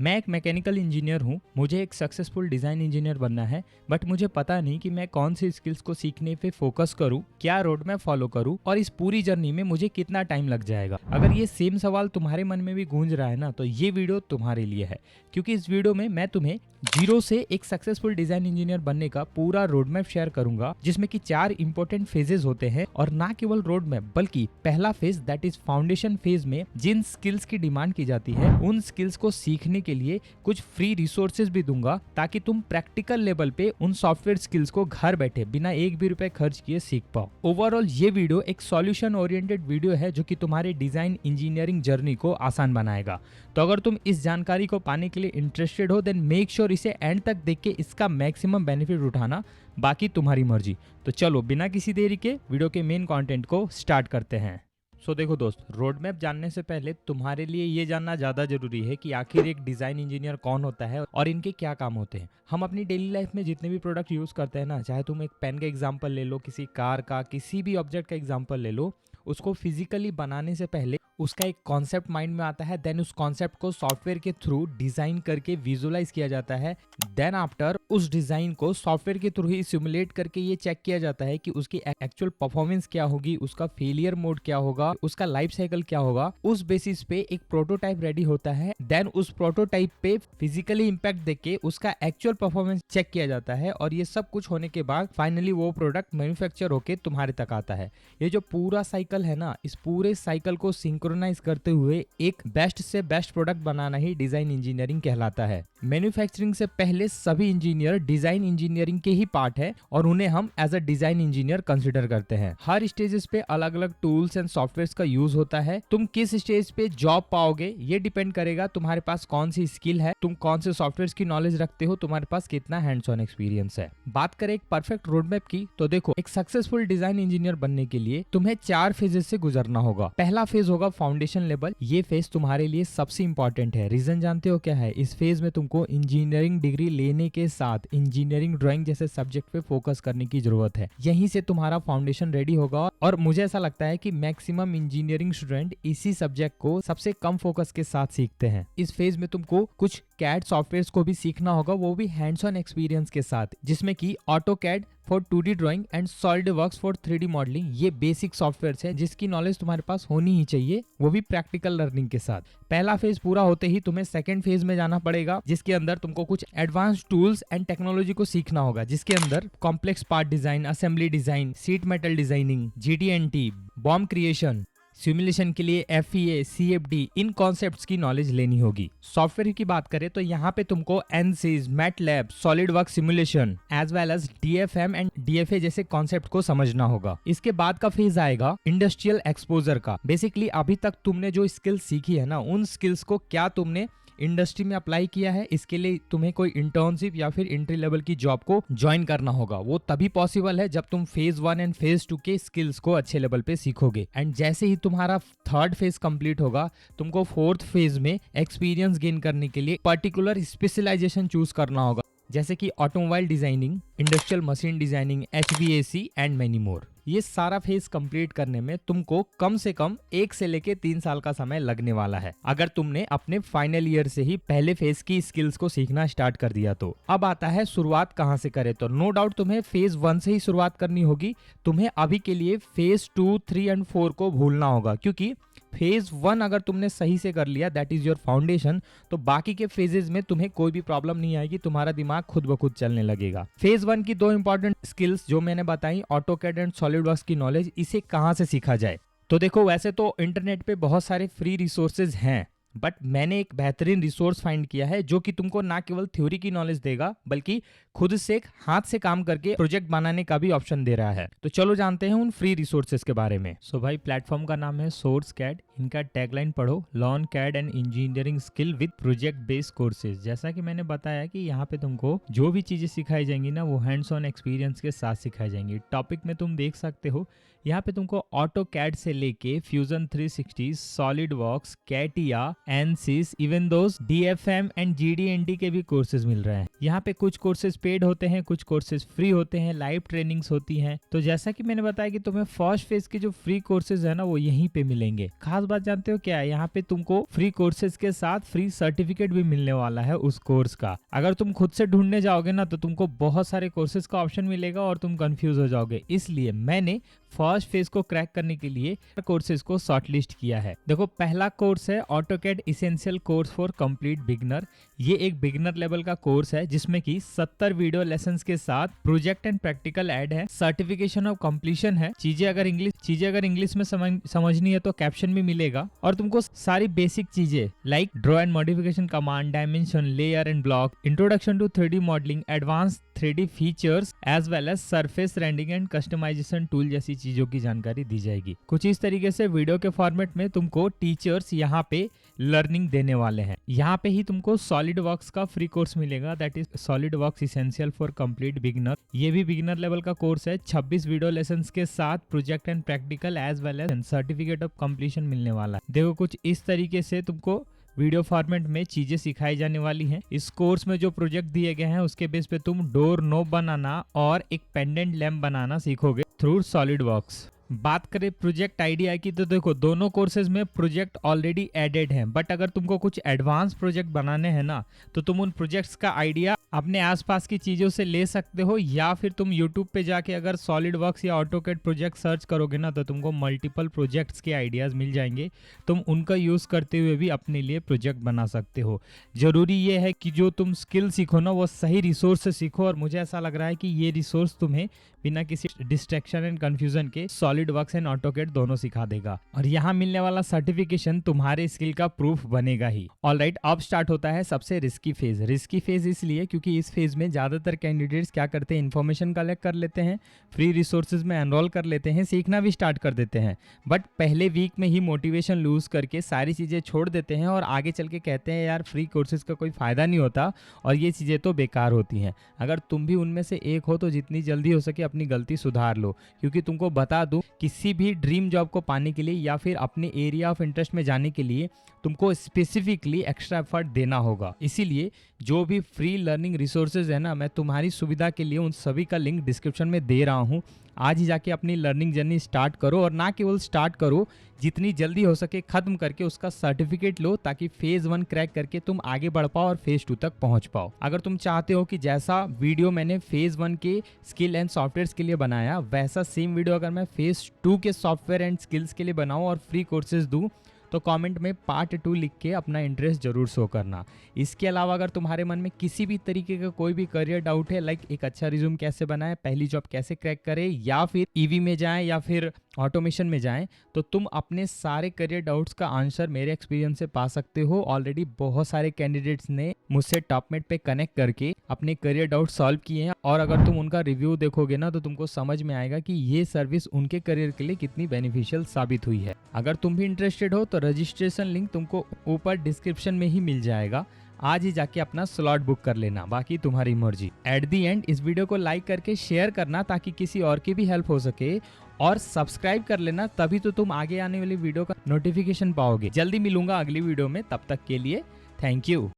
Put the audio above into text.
मैं एक mechanical engineer हूँ, मुझे एक सक्सेसफुल डिज़ाइन इंजीनियर बनना है, बट मुझे पता नहीं कि मैं कौन सी स्किल्स को सीखने पे फोकस करूँ, क्या रोड मैप फॉलो करूँ और इस पूरी जर्नी में मुझे कितना टाइम लग जाएगा। अगर ये सेम सवाल तुम्हारे मन में भी गूंज रहा है ना, तो ये वीडियो तुम्हारे लिए है, क्योंकि इस वीडियो में मैं तुम्हें जीरो से एक सक्सेसफुल डिजाइन इंजीनियर बनने का पूरा रोड मैप शेयर करूंगा, जिसमें कि 4 इंपॉर्टेंट फेजेस होते हैं। और ना केवल रोड मैप, बल्कि पहला phase that is foundation phase में जिन स्किल्स की डिमांड की जाती है, उन स्किल्स को सीखने के लिए कुछ फ्री रिसोर्सेज भी दूंगा, ताकि तुम प्रैक्टिकल लेवल पे उन सॉफ्टवेयर स्किल्स को घर बैठे बिना एक भी रुपए खर्च किए सीख पाओ। ओवरऑल ये वीडियो एक सॉल्यूशन ओरिएंटेड वीडियो है, जो कि तुम्हारे डिजाइन इंजीनियरिंग जर्नी को आसान बनाएगा। तो अगर तुम इस जानकारी को पाने के लिए इंटरेस्टेड हो, देन मेक श्योर इसे एंड तक देख के इसका मैक्सिमम बेनिफिट उठाना, बाकी तुम्हारी मर्जी। तो चलो बिना किसी देरी के वीडियो के मेन कंटेंट को स्टार्ट करते हैं। सो देखो दोस्त, रोड मैप जानने से पहले तुम्हारे लिए ये जानना ज़्यादा जरूरी है कि आखिर एक डिज़ाइन इंजीनियर कौन होता है और इनके क्या काम होते हैं। हम अपनी डेली लाइफ में जितने भी प्रोडक्ट यूज़ करते हैं ना, चाहे तुम एक पेन का एग्जांपल ले लो, किसी कार का, किसी भी ऑब्जेक्ट का एग्जांपल ले लो, उसको फिजिकली बनाने से पहले उसका एक कॉन्सेप्ट माइंड में आता है। देन उस कॉन्सेप्ट को सॉफ्टवेयर के थ्रू डिजाइन करके विजुअलाइज किया जाता है। देन आफ्टर उस डिजाइन को सॉफ्टवेयर के थ्रू ही सिमुलेट करके ये चेक किया जाता है कि उसकी एक्चुअल परफॉर्मेंस क्या होगी, उसका फेलियर मोड क्या होगा, उसका लाइफ साइकिल क्या होगा। उस बेसिस पे एक प्रोटोटाइप रेडी होता है। देन उस प्रोटोटाइप पे फिजिकली इंपैक्ट देके उसका एक्चुअल परफॉर्मेंस चेक किया जाता है। और ये सब कुछ होने के बाद फाइनली वो प्रोडक्ट मैन्युफैक्चर होके तुम्हारे तक आता है। ये जो पूरा साइकिल है ना, इस पूरे साइकिल को सिंक्रोनाइज करते हुए एक बेस्ट से बेस्ट प्रोडक्ट बनाना ही डिजाइन इंजीनियरिंग कहलाता है। मैन्युफैक्चरिंग से पहले सभी इंजीनियर डिजाइन इंजीनियरिंग के ही पार्ट है और उन्हें हम as a design engineer consider करते हैं। हर स्टेजेस पे अलग अलग टूल्स एंड सॉफ्टवेयर्स का यूज होता है। तुम किस स्टेज पे जॉब पाओगे, ये डिपेंड करेगा तुम्हारे पास कौन सी स्किल है, तुम कौन से सॉफ्टवेयर की नॉलेज रखते हो, तुम्हारे पास कितना हैंड्स ऑन एक्सपीरियंस है। बात करें एक परफेक्ट रोड मैप की, तो देखो, एक सक्सेसफुल डिजाइन इंजीनियर बनने के लिए तुम्हें 4 फेजेस से गुजरना होगा। पहला फेज होगा फाउंडेशन लेवल। ये फेज तुम्हारे लिए सबसे इंपॉर्टेंट है। रीजन जानते हो क्या है? इस फेज में तुमको इंजीनियरिंग डिग्री लेने के साथ इंजीनियरिंग ड्राइंग जैसे सब्जेक्ट पे फोकस करने की जरूरत है। यहीं से तुम्हारा फाउंडेशन रेडी होगा और मुझे ऐसा लगता है कि मैक्सिमम इंजीनियरिंग स्टूडेंट इसी सब्जेक्ट को सबसे कम फोकस के साथ सीखते हैं। इस फेज में तुमको कुछ कैड सॉफ्टवेयर को भी सीखना होगा, वो भी हैंड्स ऑन एक्सपीरियंस के साथ, जिसमें कि AutoCAD for 2D drawing and SolidWorks for 3D modelling. ये बेसिक सॉफ्टवेयर्स हैं जिसकी नॉलेज तुम्हारे पास होनी ही चाहिए, वो भी प्रैक्टिकल लर्निंग के साथ। पहला फेज पूरा होते ही तुम्हें सेकंड फेज में जाना पड़ेगा, जिसके अंदर तुमको कुछ एडवांस टूल्स एंड टेक्नोलॉजी को सीखना होगा, जिसके अंदर complex part design, assembly design, seat metal designing, GTNT, bomb creation, simulation के लिए FEA, CFD, इन कॉन्सेप्ट्स की नॉलेज लेनी होगी। सॉफ्टवेयर की बात करें तो यहाँ पे तुमको ANSYS, MATLAB, SolidWorks simulation as well as DFM and DFA जैसे कॉन्सेप्ट को समझना होगा। इसके बाद का फेज आएगा इंडस्ट्रियल एक्सपोजर का। बेसिकली अभी तक तुमने जो स्किल्स सीखी है ना, उन स्किल्स को क्या तुमने इंडस्ट्री में अप्लाई किया है, इसके लिए तुम्हें कोई इंटर्नशिप या फिर एंट्री लेवल की जॉब को ज्वाइन करना होगा। वो तभी पॉसिबल है जब तुम फेज 1 एंड फेज 2 के स्किल्स को अच्छे लेवल पे सीखोगे। एंड जैसे ही तुम्हारा थर्ड फेज कंप्लीट होगा, तुमको फोर्थ फेज में एक्सपीरियंस गेन करने के लिए पर्टिकुलर स्पेशलाइजेशन चूज करना होगा, जैसे कि automobile designing, industrial machine designing, HVAC and many more. ये सारा फेज कंप्लीट करने में तुमको कम से कम 1 से लेके 3 साल का समय लगने वाला है, अगर तुमने अपने फाइनल ईयर से ही पहले फेज की स्किल्स को सीखना स्टार्ट कर दिया तो। अब आता है शुरुआत कहां से करें, तो नो डाउट तुम्हें फेज 1 से ही शुरुआत करनी होगी। तुम्हें अभी के लिए फेज 2, 3 एंड 4 को भूलना होगा, क्योंकि फेज 1 अगर तुमने सही से कर लिया, दैट इज योर फाउंडेशन, तो बाकी के फेजेस में तुम्हें कोई भी प्रॉब्लम नहीं आएगी, तुम्हारा दिमाग खुद ब खुद चलने लगेगा। फेज 1 की 2 इंपॉर्टेंट स्किल्स जो मैंने बताई, ऑटोकैड एंड सॉलिडवर्क्स की नॉलेज, इसे कहां से सीखा जाए? तो देखो, वैसे तो इंटरनेट पे बहुत सारे फ्री रिसोर्सेज हैं, बट मैंने एक बेहतरीन रिसोर्स फाइंड किया है जो कि तुमको ना केवल थ्योरी की नॉलेज देगा, बल्कि खुद से हाथ से काम करके प्रोजेक्ट बनाने का भी ऑप्शन दे रहा है। तो चलो जानते हैं उन फ्री रिसोर्सेज के बारे में। सो भाई, प्लेटफॉर्म का नाम है सोर्स कैड। इनका टैगलाइन पढ़ो, learn CAD and engineering skill with project based courses. जैसा कि मैंने बताया कि यहाँ पे तुमको जो भी चीजें सिखाई जाएंगी ना, वो हैंड्स ऑन एक्सपीरियंस के साथ सिखाई जाएंगी। टॉपिक में तुम देख सकते हो यहाँ पे तुमको ऑटो कैड से लेके Fusion 360, SolidWorks, CATIA, ANSYS, even those DFM and GD&T के भी कोर्सेज मिल रहे हैं। यहाँ पे कुछ कोर्सेज पेड होते हैं, कुछ कोर्सेज फ्री होते हैं, लाइव ट्रेनिंग्स होती हैं। तो जैसा कि मैंने बताया कि तुम्हें फर्स्ट फेज के जो फ्री कोर्सेज है ना वो यहीं पे मिलेंगे। खास बात जानते हो क्या है, यहाँ पे तुमको फ्री कोर्सेज के साथ फ्री सर्टिफिकेट भी मिलने वाला है उस कोर्स का। अगर तुम खुद से ढूंढने जाओगे ना तो तुमको बहुत सारे कोर्सेज का ऑप्शन मिलेगा और तुम कंफ्यूज हो जाओगे। इसलिए मैंने फर्स्ट फेज को क्रैक करने के लिए कोर्सेज को शॉर्टलिस्ट किया है। देखो, पहला कोर्स है AutoCAD essential course for complete beginner. ये एक बिगनर लेवल का कोर्स है जिसमें कि 70 वीडियो लेसन्स के साथ प्रोजेक्ट एंड प्रैक्टिकल ऐड है, सर्टिफिकेशन ऑफ कंप्लीशन है। चीजें अगर इंग्लिश में समझनी है तो कैप्शन भी मिलेगा, और तुमको सारी बेसिक चीजें like draw and modification command, dimension, layer and block, introduction to 3D modelling, advance 3D features as well as surface rendering and customisation tool जैसी चीजों की जानकारी दी जाएगी। कुछ इस तरीके से वीडियो के फॉर्मेट में तुमको टीचर्स यहाँ पे लर्निंग देने वाले हैं। यहाँ पे ही तुमको सॉलिड वर्क्स का फ्री कोर्स मिलेगा, that is solid works essential for complete beginner. ये भी बिगिनर लेवल का कोर्स है। 26 वीडियो लेसन्स के साथ project and practical as well as certificate of completion मिलने वाला है। देखो, कुछ इस तरीके से तुमको वीडियो फॉर्मेट में चीजें सिखाई जाने वाली हैं। इस कोर्स में जो प्रोजेक्ट दिए गए हैं उसके बेस पे तुम डोर नोब बनाना और एक पेंडेंट लैम्प बनाना सीखोगे थ्रू सॉलिड वर्क्स। बात करें प्रोजेक्ट आइडिया की तो देखो, दोनों कोर्सेज में प्रोजेक्ट ऑलरेडी एडेड हैं, बट अगर तुमको कुछ एडवांस प्रोजेक्ट बनाने हैं ना तो तुम उन प्रोजेक्ट्स का आइडिया अपने आसपास की चीजों से ले सकते हो, या फिर तुम यूट्यूब पे जाके अगर सॉलिड वर्क्स या ऑटोकैड प्रोजेक्ट सर्च करोगे ना तो तुमको मल्टीपल प्रोजेक्ट्स के आइडियाज मिल जाएंगे। तुम उनका यूज करते हुए भी अपने लिए प्रोजेक्ट बना सकते हो। जरूरी ये है कि जो तुम स्किल सीखो ना वो सही रिसोर्स से सीखो, और मुझे ऐसा लग रहा है कि ये रिसोर्स तुम्हें बिना किसी डिस्ट्रैक्शन एंड कंफ्यूजन के सॉलिड वर्क्स एंड ऑटोकैड दोनों सिखा देगा, और यहाँ मिलने वाला सर्टिफिकेशन तुम्हारे स्किल का प्रूफ बनेगा ही। ऑलराइट, अब स्टार्ट होता है सबसे रिस्की फेज। रिस्की फेज इसलिए क्योंकि इस फेज में ज्यादातर कैंडिडेट्स क्या करते हैं, इन्फॉर्मेशन कलेक्ट कर लेते हैं, फ्री रिसोर्सेज में एनरोल कर लेते हैं, सीखना भी स्टार्ट कर देते हैं, बट पहले वीक में ही मोटिवेशन लूज करके सारी चीजें छोड़ देते हैं और आगे चल के कहते हैं यार फ्री कोर्सेज का कोई फायदा नहीं होता और ये चीजें तो बेकार होती हैं। अगर तुम भी उनमें से एक हो तो जितनी जल्दी हो सके अपनी गलती सुधार लो, क्योंकि तुमको बता दूं किसी भी ड्रीम जॉब को पाने के लिए या फिर अपने एरिया ऑफ इंटरेस्ट में जाने के लिए तुमको स्पेसिफिकली एक्स्ट्रा एफर्ट देना होगा। इसीलिए जो भी फ्री लर्निंग रिसोर्सेज है ना, मैं तुम्हारी सुविधा के लिए उन सभी का लिंक डिस्क्रिप्शन में दे रहा हूँ। आज ही जाके अपनी लर्निंग जर्नी स्टार्ट करो, और ना केवल स्टार्ट करो, जितनी जल्दी हो सके खत्म करके उसका सर्टिफिकेट लो, ताकि फेज 1 क्रैक करके तुम आगे बढ़ पाओ और फेज 2 तक पहुंच पाओ। अगर तुम चाहते हो कि जैसा वीडियो मैंने फेज 1 के स्किल एंड सॉफ्टवेयर के लिए बनाया वैसा सेम वीडियो अगर मैं फेज 2 के सॉफ्टवेयर एंड स्किल्स के लिए बनाऊं और फ्री कोर्सेज दूं, तो कमेंट में पार्ट 2 लिख के अपना इंटरेस्ट जरूर शो करना। इसके अलावा अगर तुम्हारे मन में किसी भी तरीके का कोई भी करियर डाउट है, लाइक एक अच्छा रिज्यूम कैसे बनाए, पहली जॉब कैसे क्रैक करें, या फिर ईवी में जाएं या फिर ऑटोमेशन में जाएं, तो तुम अपने सारे करियर डाउट्स का आंसर मेरे एक्सपीरियंस से पा सकते हो। ऑलरेडी बहुत सारे कैंडिडेट्स ने मुझसे टॉपमेट पे कनेक्ट करके अपने करियर डाउट सॉल्व किए हैं, और अगर तुम उनका रिव्यू देखोगे ना तो तुमको समझ में आएगा कि ये सर्विस उनके करियर के लिए कितनी बेनिफिशियल साबित हुई है। अगर तुम भी इंटरेस्टेड हो तो रजिस्ट्रेशन लिंक तुमको ऊपर डिस्क्रिप्शन में ही मिल जाएगा। आज ही जाके अपना स्लॉट बुक कर लेना, बाकी तुम्हारी मर्जी। एट दी एंड इस वीडियो को लाइक करके शेयर करना ताकि किसी और की भी हेल्प हो सके, और सब्सक्राइब कर लेना, तभी तो तुम आगे आने वाली वीडियो का नोटिफिकेशन पाओगे। जल्दी मिलूंगा अगली वीडियो में, तब तक के लिए थैंक यू।